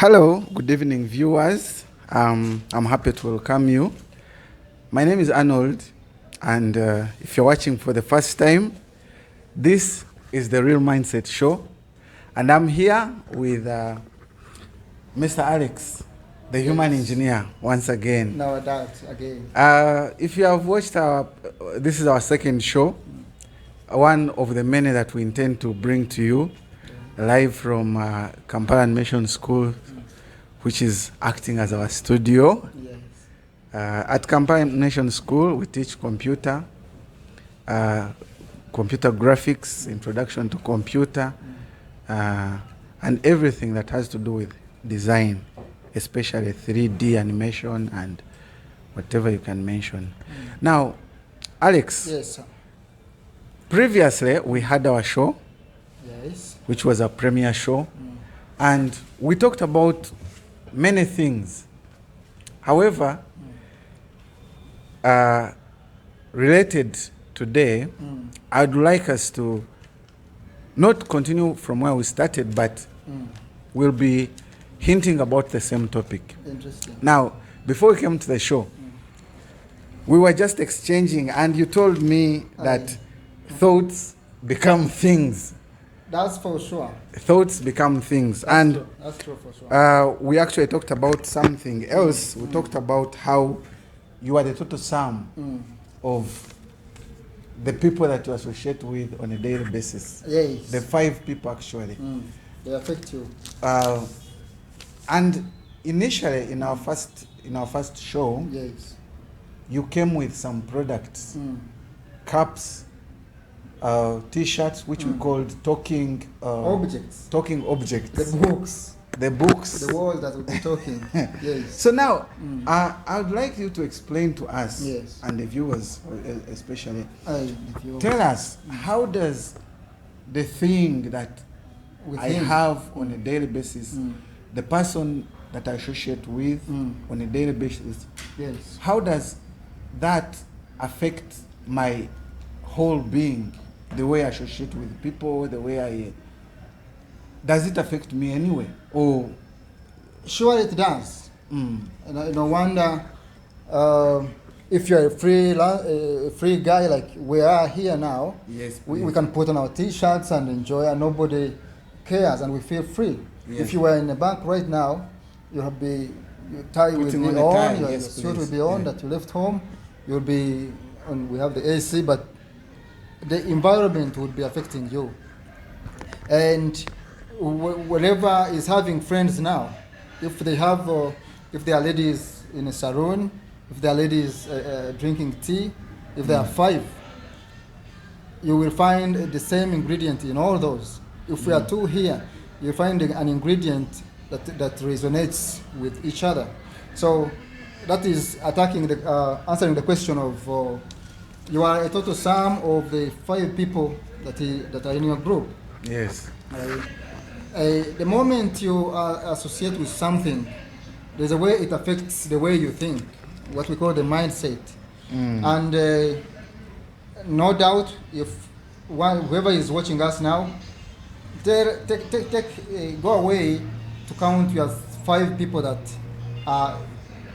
Hello, good evening, viewers. I'm happy to welcome you. My name is Arnold, and if you're watching for the first time, this is the Real Mindset Show, and I'm here with Mr. Alex, the human engineer, once again. No, that again. If you have watched this is our second show, one of the many that we intend to bring to you live from Kampala Animation School, which is acting as our studio. Yes. At Kampala Animation School, we teach computer graphics, introduction to computer, and everything that has to do with design, especially 3D animation and whatever you can mention. Now, Alex, Yes, sir. Previously we had our show, Yes. which was a premiere show, and we talked about many things. However, related today, I'd like us to not continue from where we started, but we'll be hinting about the same topic. Interesting. Now, before we came to the show, we were just exchanging, and you told me that thoughts become things. That's for sure. Thoughts become things. That's true for sure. We actually talked about something else. We talked about how you are the total sum of the people that you associate with on a daily basis. Yes. The 5 people actually. They affect you. And initially in our first show, Yes. you came with some products, caps, T-shirts, which we called talking Objects. Talking objects. The books. The books. The world that will be talking. Yes. So now, I would like you to explain to us, Yes. and the viewers especially, If you tell us, how does the thing that with I him. have on a daily basis, the person that I associate with on a daily basis, Yes. how does that affect my whole being, the way I associate with people, the way does it affect me anyway? Or Sure, it does. mm, No wonder if you're a free guy like we are here now, yes, we can put on our T-shirts and enjoy, and nobody cares, and we feel free. Yes. If you were in the bank right now, your tie will Putting be on a tie, on, your yes, suit will please. be on Yeah. that you left home. You'll be on. We have the AC, but the environment would be affecting you. And whatever is having friends now, if they are ladies in a saloon, if they are ladies drinking tea, if there are 5, you will find the same ingredient in all those. If we are 2 here, you find an ingredient that resonates with each other. So that is answering the question of you are a total sum of the 5 people that are in your group. yes, The moment you associate with something, there's a way it affects the way you think, what we call the mindset. And no doubt, if whoever is watching us now, go away to count your 5 people that are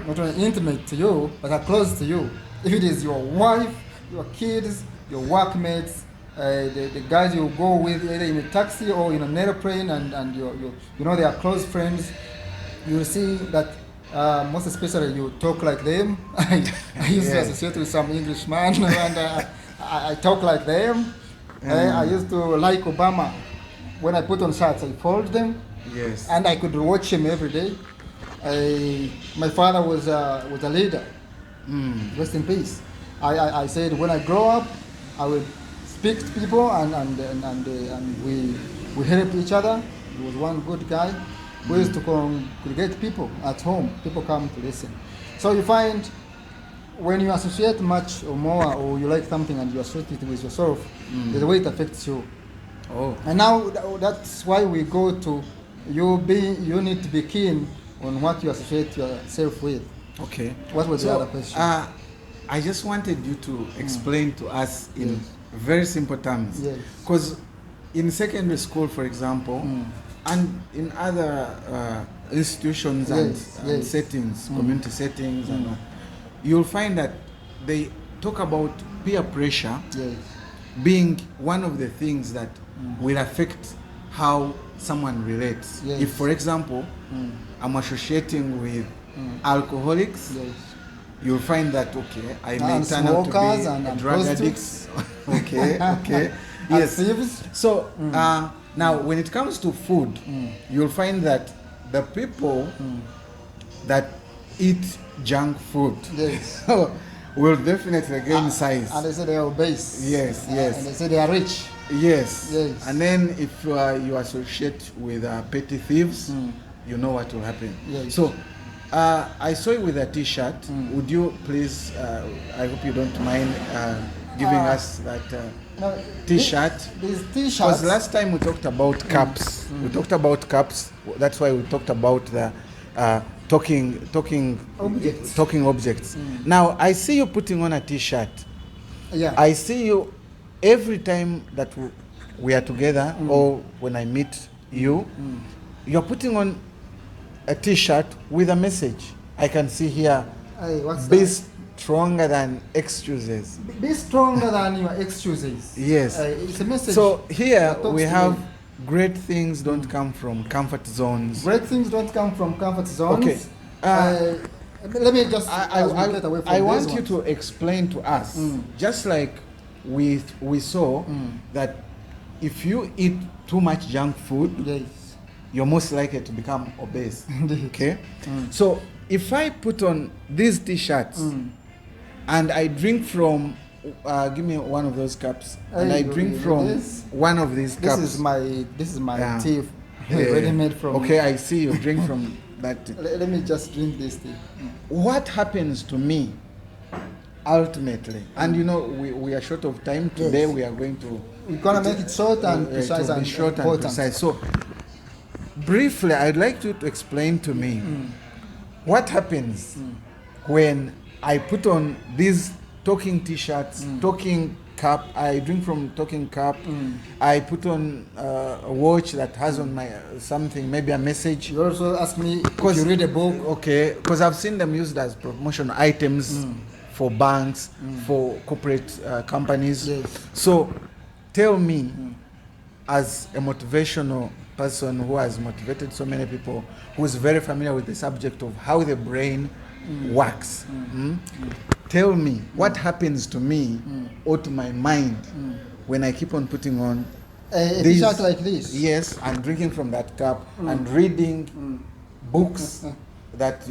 not only intimate to you, but are close to you. If it is your wife, your kids, your workmates, the guys you go with either in a taxi or in an airplane, and you know they are close friends, you will see that most especially you talk like them. I used to associate with some Englishman and I talk like them. I used to like Obama. When I put on shirts, I fold them, yes, and I could watch him every day. My father was a leader. Rest in peace. I said when I grow up, I will speak to people and we help each other. He was one good guy. We used to congregate people at home. People come to listen. So you find when you associate much or more, or you like something and you associate it with yourself, the way it affects you. oh, And now that's why we go to you need to be keen on what you associate yourself with. okay. What was the So, other question? I just wanted you to explain to us in very simple terms. Yes. Because in secondary school, for example, and in other institutions and, Yes, and yes. settings, community settings, and you'll find that they talk about peer pressure Yes. being one of the things that will affect how someone relates. Yes. If, for example, I'm associating with alcoholics, Yes. you'll find that, okay, I may And turn out to be smokers a and drug addict. prostitutes. Okay, okay. And Yes. thieves. So now, when it comes to food, you'll find that the people that eat junk food Yes. will definitely gain size. And they say they are obese. Yes, yes. And they say they are rich. Yes. Yes. And then if you associate with petty thieves, you know what will happen. Yes. So I saw you with a T-shirt. Would you please? I hope you don't mind giving us that No, T-shirt. These Because T-shirts. last time we talked about caps. We talked about caps. That's why we talked about the talking objects. Now I see you putting on a T-shirt. Yeah. I see you every time that we are together or when I meet you, you're putting on a T-shirt with a message. I can see here, Hey, what's be that? stronger than excuses. Be stronger than your excuses. Yes. It's a message. So here that talks we to have me. great things don't come from comfort zones. Great things don't come from comfort zones. Okay. Let me just I get away from I these want you ones. to explain to us, just like we saw that if you eat too much junk food, Yes. you're most likely to become obese. Indeed. Okay? So if I put on these T-shirts and I drink from, give me one of those cups, and I drink from one of these cups. This is my Yeah. tea, Yeah. ready made from. Okay, I see you drink from that. Let me just drink this tea. What happens to me ultimately? And you know, we are short of time today. Yes. We are going to We're gonna make it short and precise to be and short and important. precise. So briefly, I'd like you to explain to me what happens when I put on these talking T-shirts, talking cup. I drink from talking cup. I put on a watch that has on my something, maybe a message. You also ask me if 'Cause- you read a book. Okay, because I've seen them used as promotional items for banks, for corporate companies. Yes. So tell me, as a motivational person who has motivated so many people, who is very familiar with the subject of how the brain works, tell me what happens to me or to my mind when I keep on putting on A these- T-shirt like this. Yes, I'm drinking from that cup and reading books that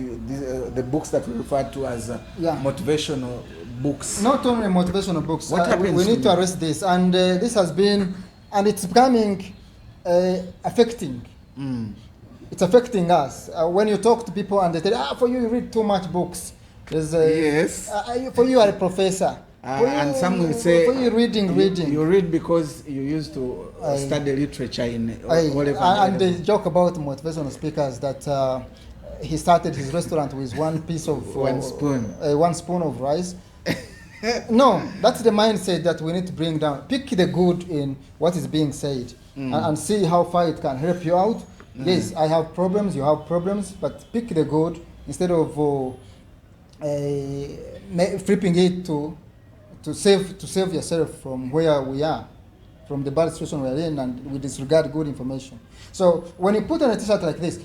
the books that we refer to as Yeah. motivational books. Not only motivational books. What happens we to need to me? address this, and this has been, and it's becoming affecting. It's affecting us. When you talk to people and they say, for you read too much books. There's Yes. for you are a professor. For And you- some will say for you reading. You read because you used to study literature in whatever. And they joke about motivational speakers that he started his restaurant with one piece of One spoon. one spoon of rice. No, that's the mindset that we need to bring down. Pick the good in what is being said and see how far it can help you out. Yes, I have problems, you have problems, but pick the good instead of flipping it to save yourself from where we are, from the bad situation we are in, and we disregard good information. So when you put on a T-shirt like this,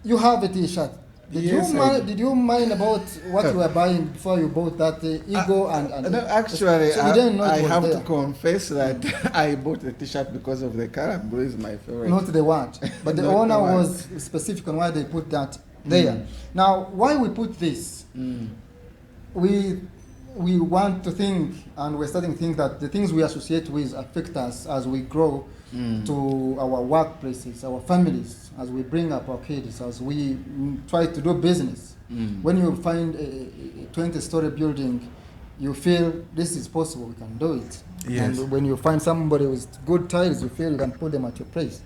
you have a T-shirt. Yes, Did you mind about what you were buying before you bought that ego and No, actually, so you didn't know it I was have there. to confess that I bought the T-shirt because of the color. Blue is my favorite. Not the one, but the Not the owner one. was specific on why they put that there. Now, why we put this? We want to think, and we're starting to think that the things we associate with affect us as we grow to our workplaces, our families, as we bring up our kids, as we try to do business. When you find a 20-story building, you feel this is possible, we can do it. Yes. And when you find somebody with good tiles, you feel you can put them at your place.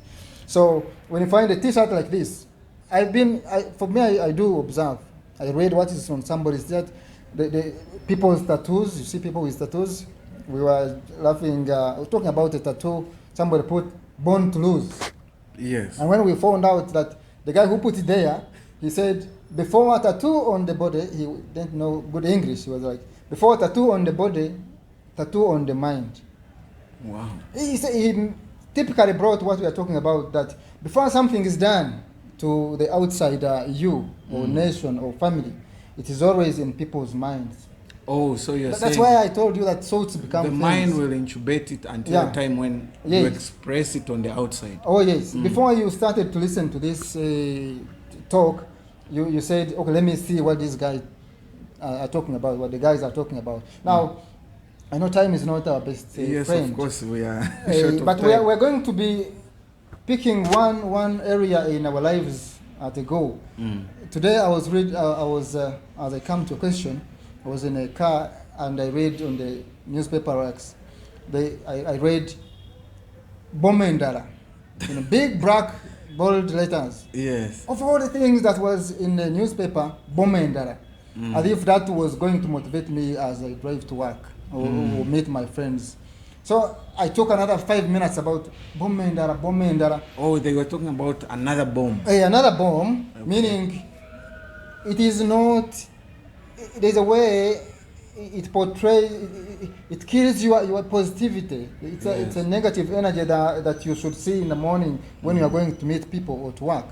So when you find a T-shirt like this, I do observe. I read what is on somebody's shirt. The people's tattoos. You see people with tattoos. We were laughing, talking about a tattoo. Somebody put "born to lose." Yes. And when we found out that the guy who put it there, he said, before a tattoo on the body, he didn't know good English. He was like, before a tattoo on the body, tattoo on the mind. Wow. He typically brought what we are talking about, that before something is done to the outsider, you or nation or family, it is always in people's minds. Oh, so you're saying That's why I told you that thoughts become the things. mind will incubate it until Yeah. a time when you Yes. express it on the outside. Oh yes. Before you started to listen to this talk, you said, okay, let me see what these guys are talking about, what the guys are talking about. Now, I know time is not our best Yes, friend. of course we are short of But time. we're going to be picking one area in our lives at a go. Today I was as I come to a question, I was in a car and I read on the newspaper racks. I read Bomendara in big black bold letters. Yes. Of all the things that was in the newspaper, Bomendara, as if that was going to motivate me as I drive to work or meet my friends. So I took another 5 minutes about Bomendara. Oh, they were talking about another bomb. Another bomb, meaning it is not, there's a way it portrays, it kills your positivity. It's a negative energy that you should see in the morning when you are going to meet people or to work.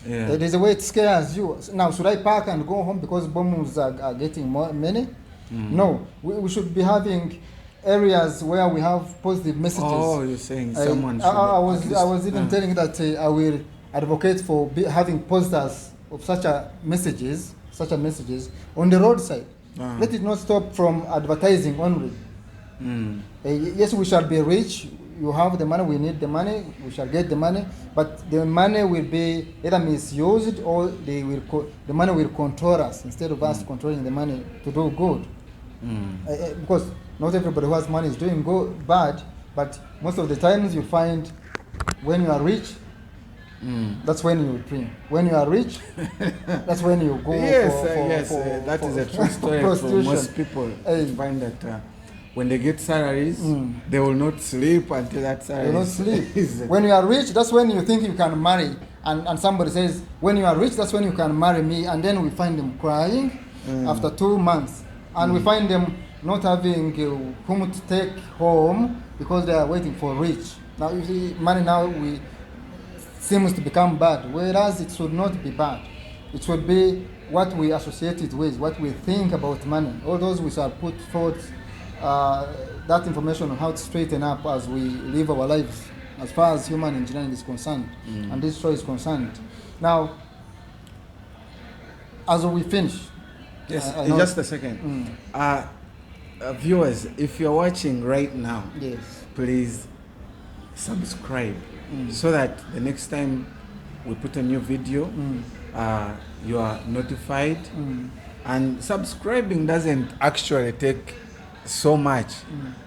Yeah. There's a way it scares you. Now, should I park and go home because bombs are getting many? No, we should be having areas where we have positive messages. Oh, you're saying someone should I at was least- even telling that I will advocate for having posters of such a messages on the roadside. Let it not stop from advertising only. Yes, we shall be rich. You have the money, we need the money, we shall get the money, but the money will be either misused or the money will control us instead of us controlling the money to do good. Because not everybody who has money is doing bad, but most of the times you find when you are rich, that's when you drink. When you are rich, that's when you go that is a true story for most people. You find that when they get salaries, they will not sleep until that salary. You don't sleep. When you are rich, that's when you think you can marry. And somebody says, when you are rich, that's when you can marry me. And then we find them crying after 2 months. And we find them not having whom to take home because they are waiting for rich. Now, you see, money now seems to become bad, whereas it should not be bad. It should be what we associate it with, what we think about money. All those we shall put forth that information on how to straighten up as we live our lives as far as human engineering is concerned and this show is concerned. Now, as we finish, yes, just a second. Viewers, if you're watching right now, yes, please subscribe so that the next time we put a new video, you are notified. And subscribing doesn't actually take so much.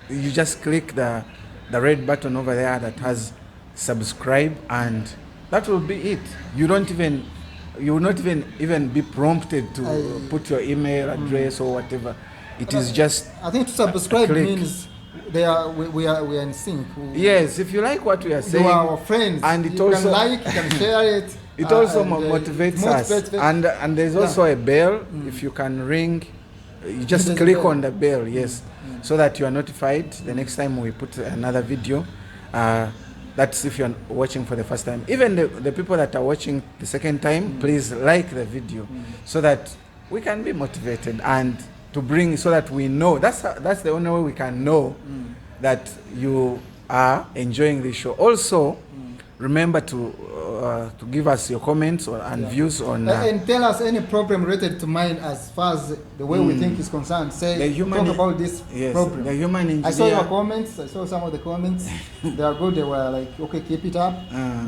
You just click the red button over there that has subscribe, and that will be it. You will not even be prompted to put your email address or whatever. It is just, I think to subscribe click. means we are in sync. Yes, if you like what we are saying, You are our friends. and it you also can like, you can share it. it also and, motivates it us. motivates- And there's also a bell. If you can ring, you just There's a click bell. on the bell, yes, so that you are notified the next time we put another video. That's if you're watching for the first time. Even the people that are watching the second time, please like the video so that we can be motivated and to bring, so that we know. That's the only way we can know that you are enjoying the show. Also, remember to give us your comments and views on and tell us any problem related to mine as far as the way we think is concerned. Say, talk about this problem. the human engineer. I saw your comments. I saw some of the comments. They are good. They were like, okay, keep it up,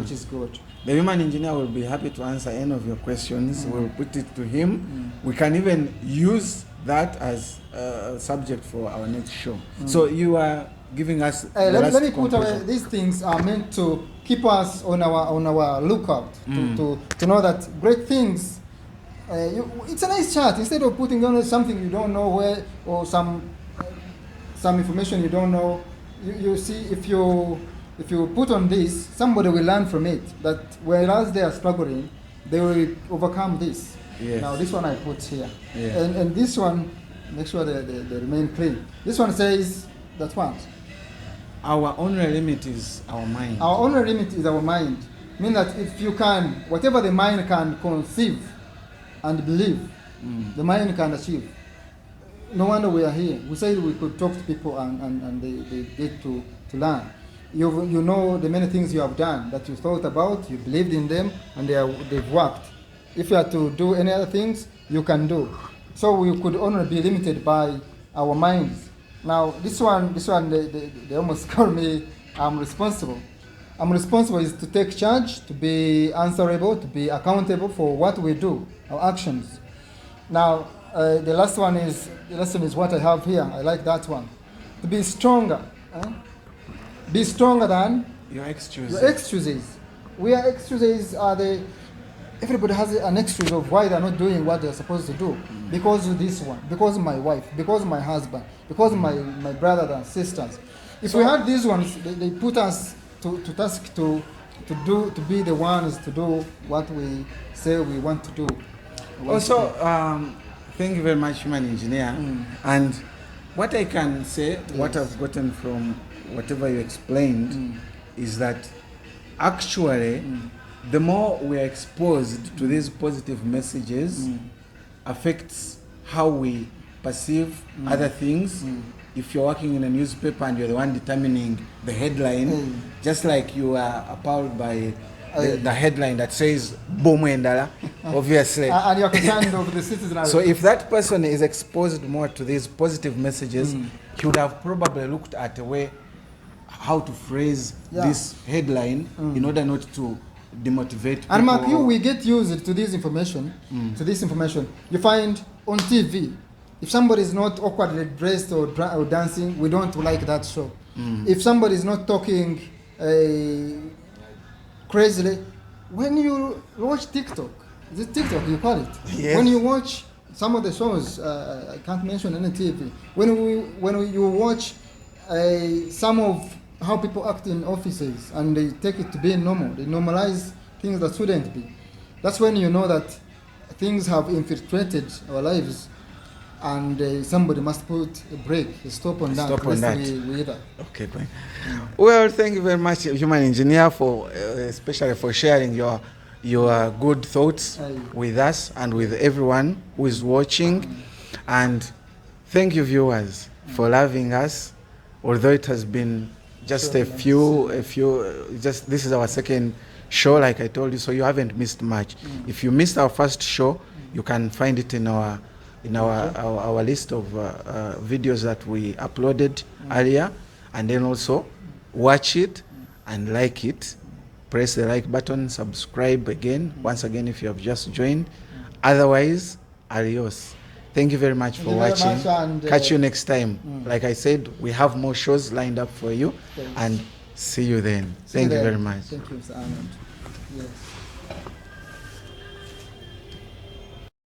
which is good. The human engineer will be happy to answer any of your questions. We'll put it to him. We can even use that as a subject for our next show. So you are giving us. Let me put away. These things are meant to keep us on our lookout to know that great things. It's a nice chat. Instead of putting on something you don't know where, or some information you don't know, you see, if you if you put on this, somebody will learn from it. That whereas they are struggling, they will overcome this. Yes. Now this one I put here, Yeah. and this one, make sure they remain clean. This one says that what? Our only limit is our mind. Our only limit is our mind. Mean that if you can, whatever the mind can conceive and believe, the mind can achieve. No wonder we are here. We said we could talk to people and they get to learn. You know the many things you have done that you thought about, you believed in them, and they've worked. If you are to do any other things, you can do. So we could only be limited by our minds. Now this one, they almost call me, I'm responsible. I'm responsible is to take charge, to be answerable, to be accountable for what we do, our actions. Now, the last one is what I have here. I like that one. To be stronger. Be stronger than Your excuses. your excuses. Excuses are everybody has an excuse of why they're not doing what they're supposed to do. Because of this one, because of my wife, because of my husband, because of my brothers and sisters. If we had these ones, they put us to task to be the ones to do what we say we want to do. Also, thank you very much, human engineer. And what I can say, what I've gotten from whatever you explained, is that actually, the more we are exposed to these positive messages, affects how we perceive other things. If you're working in a newspaper and you're the one determining the headline, just like you are appalled by the headline that says "Boom Endala," obviously. And you're concerned of the citizen. So if that person is exposed more to these positive messages, he would have probably looked at a way how to phrase this headline in order not to demotivate people. And Mark, we get used to this information. You find on TV, if somebody is not awkwardly dressed or dancing, we don't like that show. If somebody is not talking crazily, when you watch TikTok, is it TikTok you call it? Yes. When you watch some of the shows, I can't mention any TV. When you watch some of how people act in offices and they take it to be normal, they normalize things that shouldn't be. That's when you know that things have infiltrated our lives, and somebody must put a break, a stop on that. Stop on that. We either. Okay, fine. Well, thank you very much, human engineer, for especially for sharing your good thoughts with us and with everyone who is watching. And thank you, viewers, for loving us. Although it has been just a few, just this is our second show, like I told you, so you haven't missed much. If you missed our first show, you can find it in our list of videos that we uploaded earlier, and then also watch it and like it. Press the like button, subscribe again, once again if you have just joined. Otherwise, adios. Thank you very much for watching. Catch you next time. Like I said, we have more shows lined up for you. Thanks. And see you then. Thank you very much. Thank you, Mr. Arnold. Yes.